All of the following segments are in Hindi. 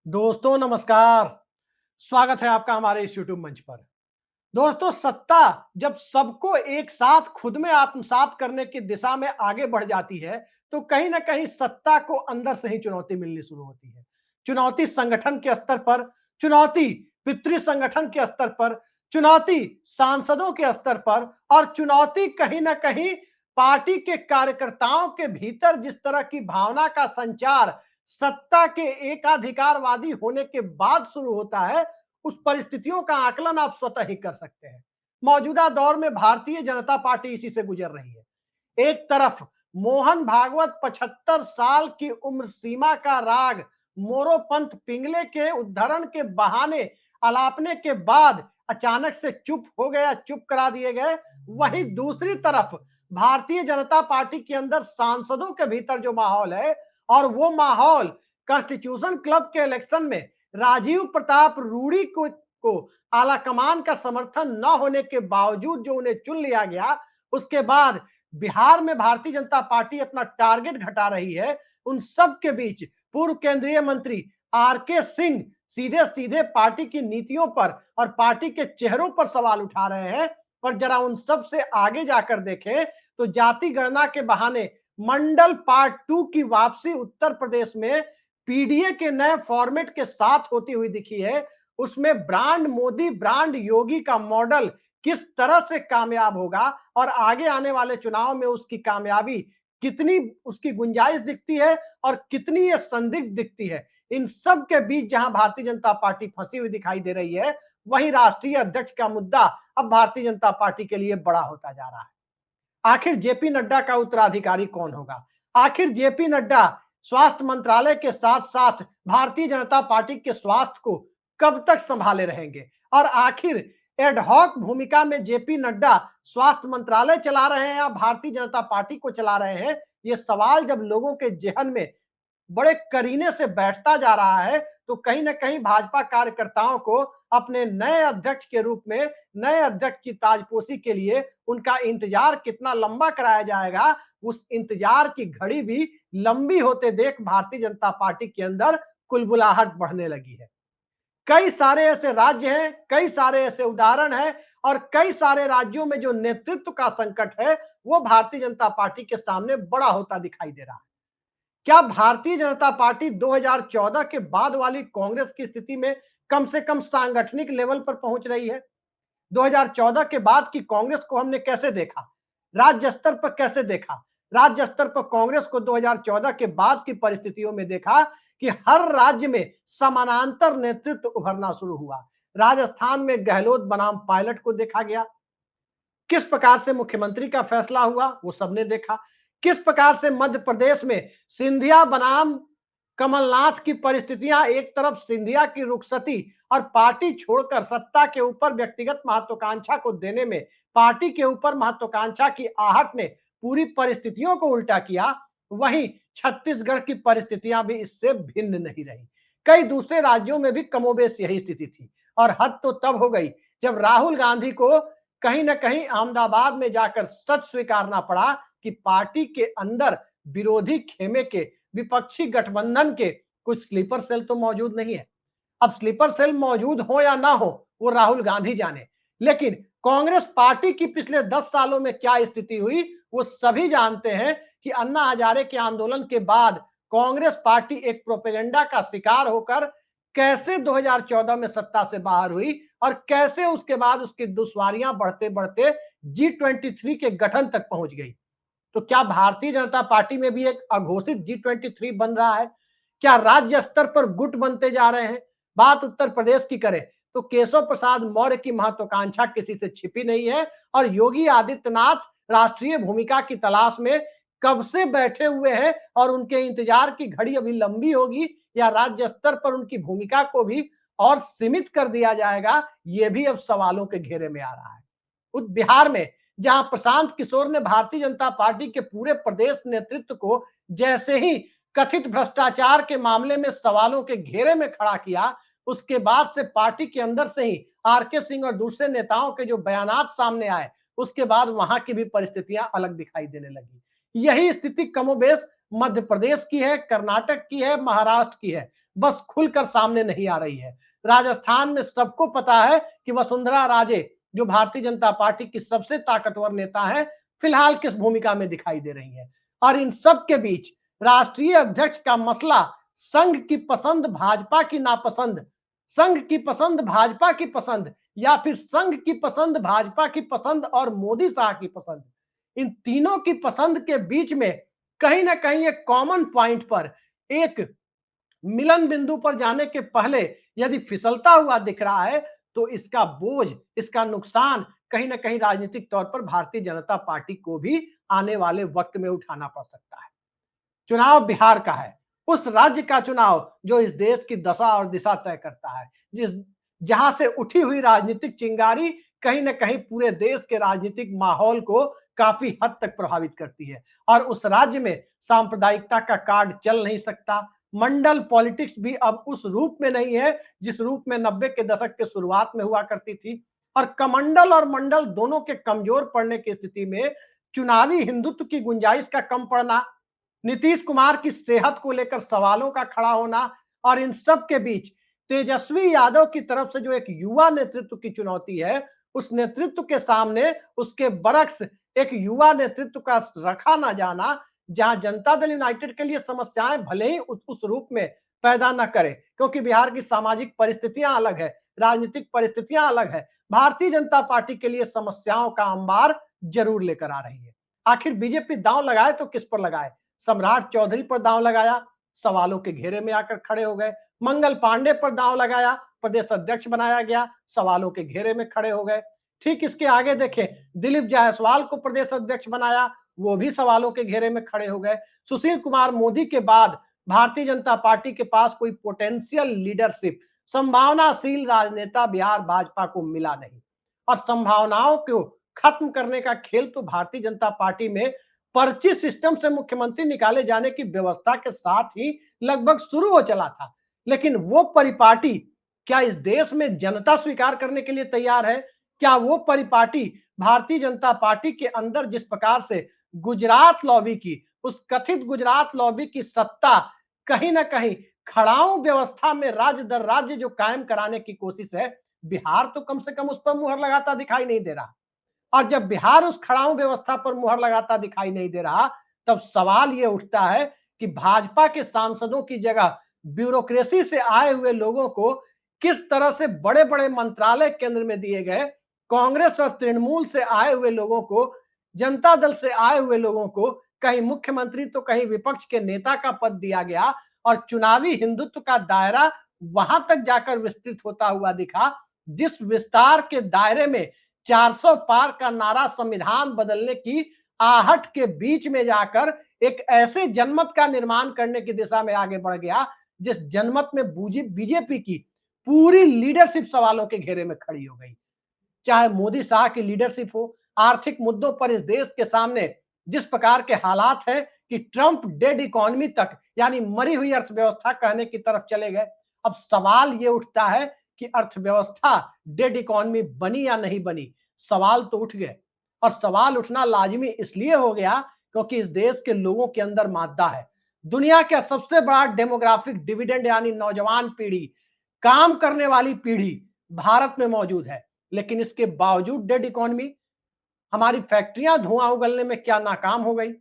दोस्तों नमस्कार। स्वागत है आपका हमारे इस यूट्यूब मंच पर। दोस्तों, सत्ता जब सबको एक साथ खुद में आत्मसात करने की दिशा में आगे बढ़ जाती है, तो कहीं ना कहीं सत्ता को अंदर से ही चुनौती मिलनी शुरू होती है। चुनौती संगठन के स्तर पर, चुनौती पितृ संगठन के स्तर पर, चुनौती सांसदों के स्तर पर, और चुनौती कहीं ना कहीं पार्टी के कार्यकर्ताओं के भीतर जिस तरह की भावना का संचार सत्ता के एकाधिकारवादी होने के बाद शुरू होता है, उस परिस्थितियों का आकलन आप स्वतः ही कर सकते हैं। मौजूदा दौर में भारतीय जनता पार्टी इसी से गुजर रही है। एक तरफ मोहन भागवत 75 साल की उम्र सीमा का राग मोरोपंत पिंगले के उद्धरण के बहाने अलापने के बाद अचानक से चुप हो गया, चुप करा दिए गए। वहीं दूसरी तरफ भारतीय जनता पार्टी के अंदर सांसदों के भीतर जो माहौल है, और वो माहौल कॉन्स्टिट्यूशन क्लब के इलेक्शन में राजीव प्रताप रूडी को आला कमान का समर्थन न होने के बावजूद जो उन्हें चुन लिया गया, उसके बाद बिहार में भारतीय जनता पार्टी अपना टारगेट घटा रही है। उन सब के बीच पूर्व केंद्रीय मंत्री आर के सिंह सीधे सीधे पार्टी की नीतियों पर और पार्टी के चेहरों पर सवाल उठा रहे हैं। पर जरा उन सब से आगे जाकर देखें तो जाति गणना के बहाने मंडल पार्ट 2 की वापसी उत्तर प्रदेश में पीडीए के नए फॉर्मेट के साथ होती हुई दिखी है। उसमें ब्रांड मोदी ब्रांड योगी का मॉडल किस तरह से कामयाब होगा और आगे आने वाले चुनाव में उसकी कामयाबी कितनी, उसकी गुंजाइश दिखती है और कितनी ये संदिग्ध दिखती है। इन सब के बीच जहां भारतीय जनता पार्टी फंसी हुई दिखाई दे रही है, वहीं राष्ट्रीय अध्यक्ष का मुद्दा अब भारतीय जनता पार्टी के लिए बड़ा होता जा रहा है। आखिर जेपी नड्डा का उत्तराधिकारी कौन होगा? आखिर जेपी नड्डा स्वास्थ्य मंत्रालय के साथ साथ भारतीय जनता पार्टी के स्वास्थ्य को कब तक संभाले रहेंगे? और आखिर एडहॉक भूमिका में जेपी नड्डा स्वास्थ्य मंत्रालय चला रहे हैं या भारतीय जनता पार्टी को चला रहे हैं? ये सवाल जब लोगों के जेहन में बड़े करीने से बैठता जा रहा है, तो कहीं ना कहीं भाजपा कार्यकर्ताओं को अपने नए अध्यक्ष के रूप में, नए अध्यक्ष की ताजपोशी के लिए उनका इंतजार कितना लंबा कराया जाएगा, उस इंतजार की घड़ी भी लंबी होते देख भारतीय जनता पार्टी के अंदर कुलबुलाहट बढ़ने लगी है। कई सारे ऐसे राज्य हैं, कई सारे ऐसे उदाहरण हैं, और कई सारे राज्यों में जो नेतृत्व का संकट है, वो भारतीय जनता पार्टी के सामने बड़ा होता दिखाई दे रहा है। क्या भारतीय जनता पार्टी 2014 के बाद वाली कांग्रेस की स्थिति में कम से कम सांगठनिक लेवल पर पहुंच रही है? 2014 के बाद की कांग्रेस को हमने कैसे देखा, राज्य स्तर पर कैसे देखा? राज्य स्तर पर कांग्रेस को 2014 के बाद की परिस्थितियों में देखा कि हर राज्य में समानांतर नेतृत्व उभरना शुरू हुआ। राजस्थान में गहलोत बनाम पायलट को देखा गया, किस प्रकार से मुख्यमंत्री का फैसला हुआ वो सबने देखा। किस प्रकार से मध्य प्रदेश में सिंधिया बनाम कमलनाथ की परिस्थितियां, एक तरफ सिंधिया की रुखसती और पार्टी छोड़कर सत्ता के ऊपर व्यक्तिगत महत्वाकांक्षा को देने में पार्टी के ऊपर महत्वाकांक्षा की आहट ने पूरी परिस्थितियों को उल्टा किया, वहीं छत्तीसगढ़ की परिस्थितियां भी इससे भिन्न नहीं रही। कई दूसरे राज्यों में भी कमोबेश यही स्थिति थी, और हद तो तब हो गई जब राहुल गांधी को कहीं ना कहीं अहमदाबाद में जाकर सच स्वीकारना पड़ा कि पार्टी के अंदर विरोधी खेमे के, विपक्षी गठबंधन के कुछ स्लीपर सेल तो मौजूद नहीं है। अब स्लीपर सेल मौजूद हो या ना हो वो राहुल गांधी जाने, लेकिन कांग्रेस पार्टी की पिछले 10 सालों में क्या स्थिति हुई वो सभी जानते हैं कि अन्ना हजारे के आंदोलन के बाद कांग्रेस पार्टी एक प्रोपेगेंडा का शिकार होकर कैसे 2014 में सत्ता से बाहर हुई और कैसे उसके बाद उसकी दुश्वारियां बढ़ते बढ़ते G23 के गठन तक पहुंच गई। तो क्या भारतीय जनता पार्टी में भी एक अघोषित G23 बन रहा है? क्या राज्य स्तर पर गुट बनते जा रहे हैं? बात उत्तर प्रदेश की करें तो केशव प्रसाद मौर्य की महत्वाकांक्षा किसी से छिपी नहीं है, और योगी आदित्यनाथ राष्ट्रीय भूमिका की तलाश में कब से बैठे हुए हैं, और उनके इंतजार की घड़ी अभी लंबी होगी या राज्य स्तर पर उनकी भूमिका को भी और सीमित कर दिया जाएगा, ये भी अब सवालों के घेरे में आ रहा है। उस बिहार में जहां प्रशांत किशोर ने भारतीय जनता पार्टी के पूरे प्रदेश नेतृत्व को जैसे ही कथित भ्रष्टाचार के मामले में सवालों के घेरे में खड़ा किया, उसके बाद से पार्टी के अंदर से ही आरके सिंह और दूसरे नेताओं के जो बयानात सामने आए, उसके बाद वहां की भी परिस्थितियां अलग दिखाई देने लगी। यही स्थिति कमोबेश मध्य प्रदेश की है, कर्नाटक की है, महाराष्ट्र की है। बस खुलकर सामने नहीं आ रही है। राजस्थान में सबको पता है कि वसुंधरा राजे जो भारतीय जनता पार्टी की सबसे ताकतवर नेता है, फिलहाल किस भूमिका में दिखाई दे रही है। और इन सब के बीच राष्ट्रीय अध्यक्ष का मसला संघ की पसंद भाजपा की नापसंद, संघ की पसंद भाजपा की पसंद, या फिर संघ की पसंद भाजपा की पसंद और मोदी शाह की पसंद, इन तीनों की पसंद के बीच में कहीं ना कहीं एक कॉमन पॉइंट पर, एक मिलन बिंदु पर जाने के पहले यदि फिसलता हुआ दिख रहा है, तो इसका बोझ, इसका नुकसान कहीं ना कहीं राजनीतिक तौर पर भारतीय जनता पार्टी को भी आने वाले वक्त में उठाना पड़ सकता है। चुनाव बिहार का है, उस राज्य का चुनाव जो इस देश की दशा और दिशा तय करता है, जिस जहां से उठी हुई राजनीतिक चिंगारी कहीं ना कहीं पूरे देश के राजनीतिक माहौल को काफी हद तक प्रभावित करती है। और उस राज्य में सांप्रदायिकता का कार्ड चल नहीं सकता। मंडल पॉलिटिक्स भी अब उस रूप में नहीं है जिस रूप में 90 के दशक के शुरुआत में हुआ करती थी। और कमंडल और मंडल दोनों के कमजोर पड़ने की स्थिति में चुनावी हिंदुत्व की गुंजाइश का कम पड़ना, नीतीश कुमार की सेहत को लेकर सवालों का खड़ा होना, और इन सब के बीच तेजस्वी यादव की तरफ से जो एक युवा नेतृत्व की चुनौती है, उस नेतृत्व के सामने उसके बरक्स एक युवा नेतृत्व का रखा ना जाना, जहां जनता दल यूनाइटेड के लिए समस्याएं भले ही उस रूप में पैदा न करे, क्योंकि बिहार की सामाजिक परिस्थितियां अलग है, राजनीतिक परिस्थितियां अलग है, भारतीय जनता पार्टी के लिए समस्याओं का अंबार जरूर लेकर आ रही है। आखिर बीजेपी दांव लगाए तो किस पर लगाए? सम्राट चौधरी पर दांव लगाया, सवालों के घेरे में आकर खड़े हो गए। मंगल पांडे पर दांव लगाया, प्रदेश अध्यक्ष बनाया गया, सवालों के घेरे में खड़े हो गए। ठीक इसके आगे देखें, दिलीप जायसवाल को प्रदेश अध्यक्ष बनाया, वो भी सवालों के घेरे में खड़े हो गए। सुशील कुमार मोदी के बाद भारतीय जनता पार्टी के पास कोई पोटेंशियल लीडरशिप, संभावनाशील राजनेता बिहार भाजपा को मिला नहीं। और संभावनाओं को खत्म करने का खेल तो भारतीय जनता पार्टी में पर्ची सिस्टम से मुख्यमंत्री निकाले जाने की व्यवस्था के साथ ही लगभग शुरू हो चला था। लेकिन वो परिपाटी क्या इस देश में जनता स्वीकार करने के लिए तैयार है? क्या वो परिपाटी भारतीय जनता पार्टी के अंदर जिस प्रकार से गुजरात लॉबी की, उस कथित गुजरात लॉबी की सत्ता कहीं ना कहीं खड़ाऊ व्यवस्था में राज्य दर राज्य जो कायम कराने की कोशिश है, बिहार तो कम से कम उस पर मुहर लगाता दिखाई नहीं दे रहा। और जब बिहार उस खड़ाऊ व्यवस्था पर मुहर लगाता दिखाई नहीं दे रहा, तब सवाल यह उठता है कि भाजपा के सांसदों की जगह ब्यूरोक्रेसी से आए हुए लोगों को किस तरह से बड़े बड़े मंत्रालय केंद्र में दिए गए, कांग्रेस और तृणमूल से आए हुए लोगों को, जनता दल से आए हुए लोगों को कहीं मुख्यमंत्री तो कहीं विपक्ष के नेता का पद दिया गया, और चुनावी हिंदुत्व का दायरा वहां तक जाकर विस्तृत होता हुआ दिखा, जिस विस्तार के दायरे में 400 पार का नारा संविधान बदलने की आहट के बीच में जाकर एक ऐसे जनमत का निर्माण करने की दिशा में आगे बढ़ गया, जिस जनमत में बीजेपी की पूरी लीडरशिप सवालों के घेरे में खड़ी हो गई। चाहे मोदी शाह की लीडरशिप हो, आर्थिक मुद्दों पर इस देश के सामने जिस प्रकार के हालात हैं कि ट्रंप डेड इकोनॉमी तक, यानी मरी हुई अर्थव्यवस्था कहने की तरफ चले गए। अब सवाल ये उठता है कि अर्थव्यवस्था डेड इकोनॉमी बनी या नहीं बनी, सवाल तो उठ गए। और सवाल उठना लाजमी इसलिए हो गया क्योंकि इस देश के लोगों के अंदर मादा है। दुनिया का सबसे बड़ा डेमोग्राफिक डिविडेंड यानी नौजवान पीढ़ी, काम करने वाली पीढ़ी भारत में मौजूद है। लेकिन इसके बावजूद डेड इकोनॉमी, हमारी फैक्ट्रियां धुआं उगलने में क्या नाकाम हो गई?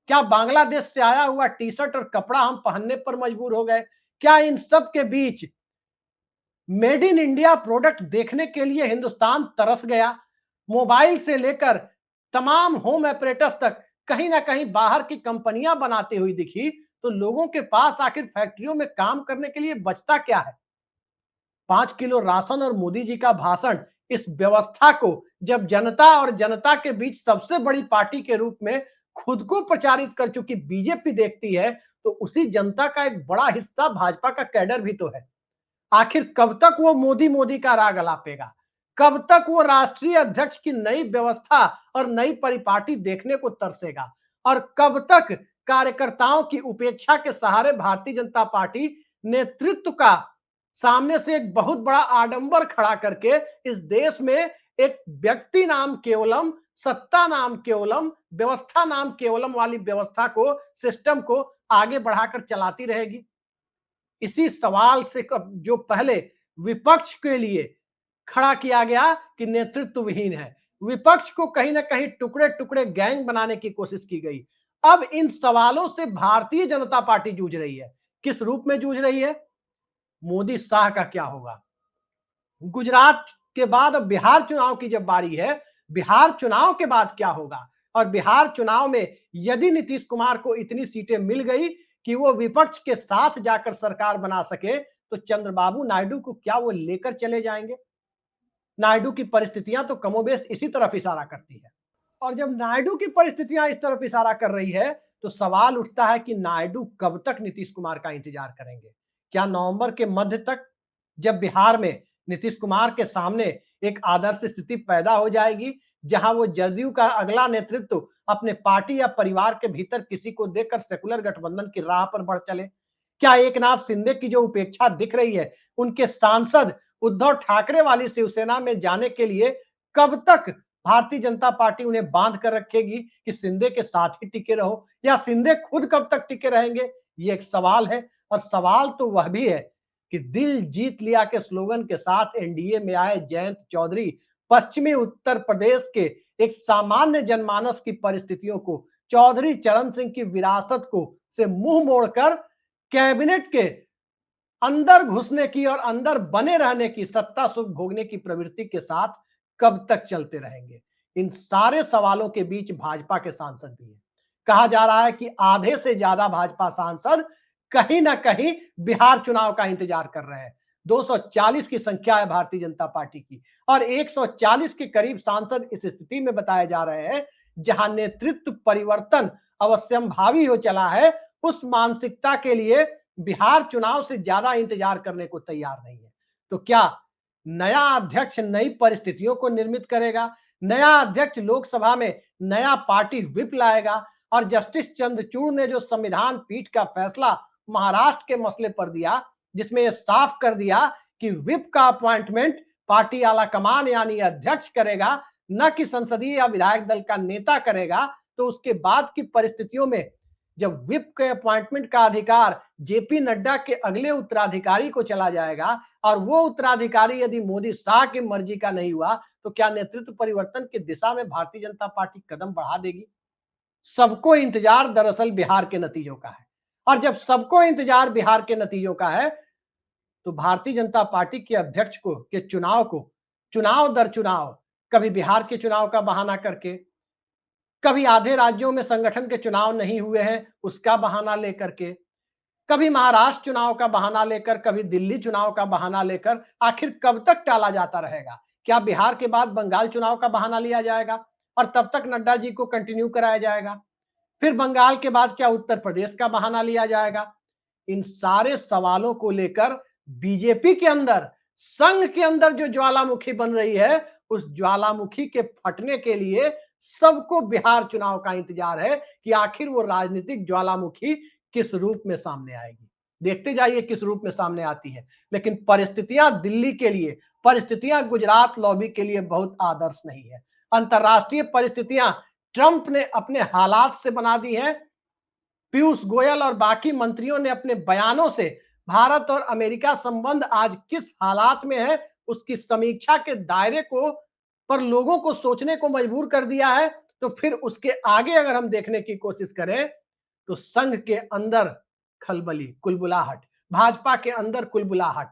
क्या बांग्लादेश से आया हुआ टी शर्ट और कपड़ा हम पहनने पर मजबूर हो गए? क्या इन सब के बीच मेड इन इंडिया प्रोडक्ट देखने के लिए हिंदुस्तान तरस गया? मोबाइल से लेकर तमाम होम एपरेटस तक कहीं ना कहीं बाहर की कंपनियां बनाती हुई दिखी, तो लोगों के पास आखिर फैक्ट्रियों में काम करने के लिए बचता क्या है? 5 किलो राशन और मोदी जी का भाषण, इस व्यवस्था को जब जनता और जनता के बीच सबसे बड़ी पार्टी के रूप में खुद को प्रचारित कर चुकी बीजेपी देखती है, तो उसी जनता का एक बड़ा हिस्सा भाजपा का कैडर भी तो है। आखिर कब तक वो मोदी मोदी का राग अलापेगा? कब तक वो राष्ट्रीय अध्यक्ष की नई व्यवस्था और नई परिपाटी देखने को तरसेगा? और कब तक कार्यकर्ताओं की उपेक्षा के सहारे भारतीय जनता पार्टी नेतृत्व का सामने से एक बहुत बड़ा आडंबर खड़ा करके इस देश में एक व्यक्ति नाम केवलम, सत्ता नाम केवलम, व्यवस्था नाम केवलम वाली व्यवस्था को, सिस्टम को आगे बढ़ाकर चलाती रहेगी? इसी सवाल से जो पहले विपक्ष के लिए खड़ा किया गया कि नेतृत्व विहीन है, विपक्ष को कहीं ना कहीं टुकड़े टुकड़े गैंग बनाने की कोशिश की गई। अब इन सवालों से भारतीय जनता पार्टी जूझ रही है। किस रूप में जूझ रही है? मोदी शाह का क्या होगा? गुजरात के बाद अब बिहार चुनाव की जब बारी है, बिहार चुनाव के बाद क्या होगा? और बिहार चुनाव में यदि नीतीश कुमार को इतनी सीटें मिल गई कि वो विपक्ष के साथ जाकर सरकार बना सके, तो चंद्रबाबू नायडू को क्या वो लेकर चले जाएंगे? नायडू की परिस्थितियां तो कमोबेश इसी तरफ इशारा करती है। और जब नायडू की परिस्थितियां इस तरफ इशारा कर रही है, तो सवाल उठता है कि नायडू कब तक नीतीश कुमार का इंतजार करेंगे? क्या नवंबर के मध्य तक, जब बिहार में नीतीश कुमार के सामने एक आदर्श स्थिति पैदा हो जाएगी, जहां वो जदयू का अगला नेतृत्व अपने पार्टी या परिवार के भीतर किसी को देकर सेकुलर गठबंधन की राह पर बढ़ चले? क्या एकनाथ शिंदे की जो उपेक्षा दिख रही है, उनके सांसद उद्धव ठाकरे वाली शिवसेना में जाने के लिए कब तक भारतीय जनता पार्टी उन्हें बांध कर रखेगी कि शिंदे के साथ ही टिके रहो, या शिंदे खुद कब तक टिके रहेंगे? ये एक सवाल है। और सवाल तो वह भी है कि दिल जीत लिया के स्लोगन के साथ एनडीए में आए जयंत चौधरी पश्चिमी उत्तर प्रदेश के एक सामान्य जनमानस की परिस्थितियों को, चौधरी चरण सिंह की विरासत को से मुंह मोड़कर कैबिनेट के अंदर घुसने की और अंदर बने रहने की, सत्ता सुख भोगने की प्रवृत्ति के साथ कब तक चलते रहेंगे? इन सारे सवालों के बीच भाजपा के सांसद भी हैं। कहा जा रहा है कि आधे से ज्यादा भाजपा सांसद कहीं ना कहीं बिहार चुनाव का इंतजार कर रहे हैं। 240 की संख्या है भारतीय जनता पार्टी की, और 140 के करीब सांसद इस स्थिति में बताए जा रहे हैं जहां नेतृत्व परिवर्तन अवश्यंभावी हो चला है। उस मानसिकता के लिए बिहार चुनाव से ज्यादा इंतजार करने को तैयार नहीं है। तो क्या नया अध्यक्ष नई परिस्थितियों को निर्मित करेगा? नया अध्यक्ष लोकसभा में नया पार्टी व्हिप लाएगा? और जस्टिस चंद्रचूड़ ने जो संविधान पीठ का फैसला महाराष्ट्र के मसले पर दिया, जिसमें यह साफ कर दिया कि व्हिप का अपॉइंटमेंट पार्टी आला कमान यानी अध्यक्ष करेगा, न कि संसदीय या विधायक दल का नेता करेगा, तो उसके बाद की परिस्थितियों में जब व्हिप के अपॉइंटमेंट का अधिकार जेपी नड्डा के अगले उत्तराधिकारी को चला जाएगा, और वो उत्तराधिकारी यदि मोदी शाह की मर्जी का नहीं हुआ, तो क्या नेतृत्व परिवर्तन की दिशा में भारतीय जनता पार्टी कदम बढ़ा देगी? सबको इंतजार दरअसल बिहार के नतीजों का है। और जब सबको इंतजार बिहार के नतीजों का है, तो भारतीय जनता पार्टी के अध्यक्ष के चुनाव को, चुनाव दर चुनाव, कभी बिहार के चुनाव का बहाना करके, कभी आधे राज्यों में संगठन के चुनाव नहीं हुए हैं उसका बहाना लेकर के, कभी महाराष्ट्र चुनाव का बहाना लेकर, कभी दिल्ली चुनाव का बहाना लेकर, आखिर कब तक टाला जाता रहेगा? क्या बिहार के बाद बंगाल चुनाव का बहाना लिया जाएगा और तब तक नड्डा जी को कंटिन्यू कराया जाएगा? फिर बंगाल के बाद क्या उत्तर प्रदेश का बहाना लिया जाएगा? इन सारे सवालों को लेकर बीजेपी के अंदर, संघ के अंदर जो ज्वालामुखी बन रही है, उस ज्वालामुखी के फटने के लिए सबको बिहार चुनाव का इंतजार है कि आखिर वो राजनीतिक ज्वालामुखी किस रूप में सामने आएगी। देखते जाइए किस रूप में सामने आती है। लेकिन परिस्थितियां दिल्ली के लिए, परिस्थितियां गुजरात लॉबी के लिए बहुत आदर्श नहीं है। अंतरराष्ट्रीय परिस्थितियां ट्रंप ने अपने हालात से बना दी हैं। पीयूष गोयल और बाकी मंत्रियों ने अपने बयानों से भारत और अमेरिका संबंध आज किस हालात में है, उसकी समीक्षा के दायरे को पर लोगों को सोचने को मजबूर कर दिया है। तो फिर उसके आगे अगर हम देखने की कोशिश करें, तो संघ के अंदर खलबली, कुलबुलाहट, भाजपा के अंदर कुलबुलाहट,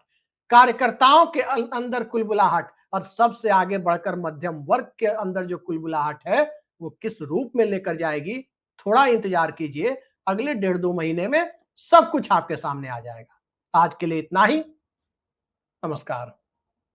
कार्यकर्ताओं के अंदर कुलबुलाहट, और सबसे आगे बढ़कर मध्यम वर्ग के अंदर जो कुलबुलाहट है, वो किस रूप में लेकर जाएगी, थोड़ा इंतजार कीजिए। अगले 1.5-2 महीने में सब कुछ आपके सामने आ जाएगा। आज के लिए इतना ही। नमस्कार।